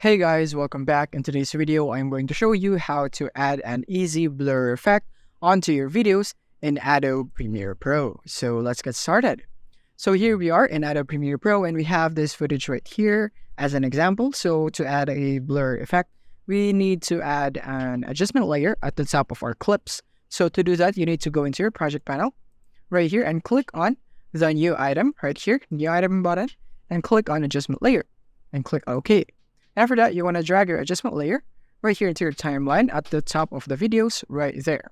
Hey guys, welcome back. In today's video, I'm going to show you how to add an easy blur effect onto your videos in Adobe Premiere Pro. So let's get started. So here we are in Adobe Premiere Pro and we have this footage right here as an example. So to add a blur effect, we need to add an adjustment layer at the top of our clips. So to do that, you need to go into your project panel right here and click on the new item right here, new item button, and click on adjustment layer and click OK. After that, you want to drag your adjustment layer right here into your timeline at the top of the videos right there.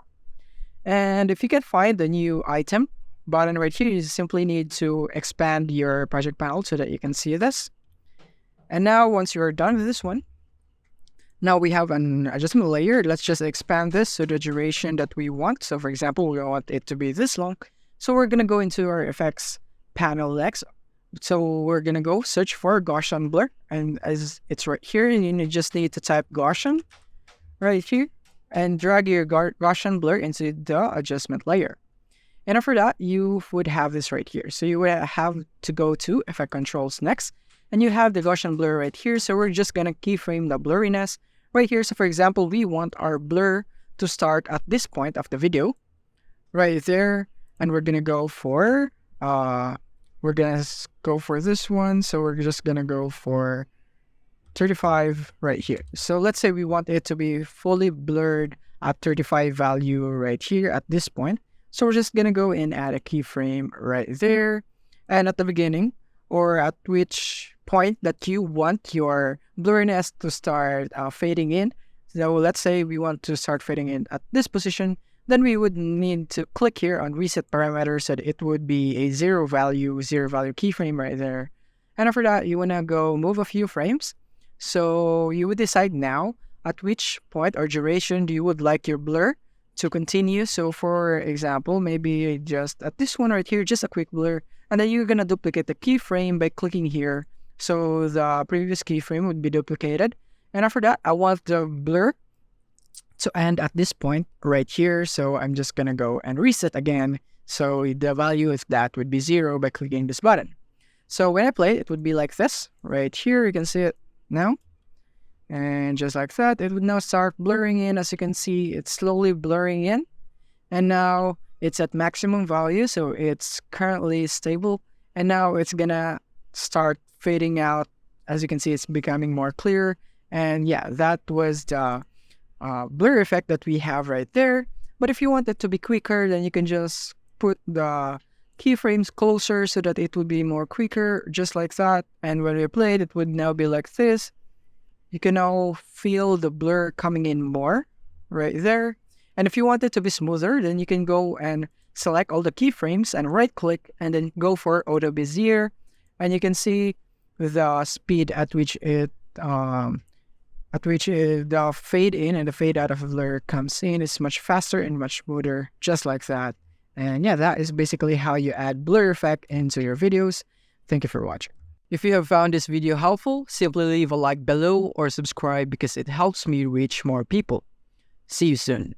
And if you can find the new item button right here, you simply need to expand your project panel so that you can see this. And now once you're done with this one, now we have an adjustment layer. Let's just expand this to the duration that we want. So for example, we want it to be this long. So we're going to go into our effects panel next. So we're going to go search for Gaussian blur, and as it's right here, you just need to type Gaussian right here and drag your Gaussian blur into the adjustment layer. And after that, you would have this right here. So you would have to go to Effect Controls next, and you have the Gaussian blur right here. So we're just going to keyframe the blurriness right here. So for example, we want our blur to start at this point of the video right there, and we're going to go for this one. So we're just going to go for 35 right here. So let's say we want it to be fully blurred at 35 value right here at this point. So we're just going to go and add a keyframe right there. And at the beginning, or at which point that you want your blurriness to start fading in. So let's say we want to start fading in at this position. Then we would need to click here on reset parameters so that it would be a zero value keyframe right there. And after that, you want to go move a few frames. So you would decide now at which point or duration do you would like your blur to continue. So for example, maybe just at this one right here, just a quick blur. And then you're going to duplicate the keyframe by clicking here. So the previous keyframe would be duplicated. And after that, I want the blur to end at this point right here. So I'm just going to go and reset again. So the value of that would be 0 by clicking this button. So when I play it would be like this right here. You can see it now. And just like that, it would now start blurring in. As you can see, it's slowly blurring in. And now it's at maximum value. So it's currently stable. And now it's going to start fading out. As you can see, it's becoming more clear. And yeah, that was the blur effect that we have right there. But if you want it to be quicker, then you can just put the keyframes closer so that it would be more quicker, just like that. And when we play it would now be like this. You can now feel the blur coming in more right there. And if you want it to be smoother, then you can go and select all the keyframes and right click and then go for Auto Bezier. And you can see the speed at which the fade in and the fade out of the blur comes in is much faster and much smoother, just like that. And yeah, that is basically how you add blur effect into your videos. Thank you for watching. If you have found this video helpful, simply leave a like below or subscribe because it helps me reach more people. See you soon.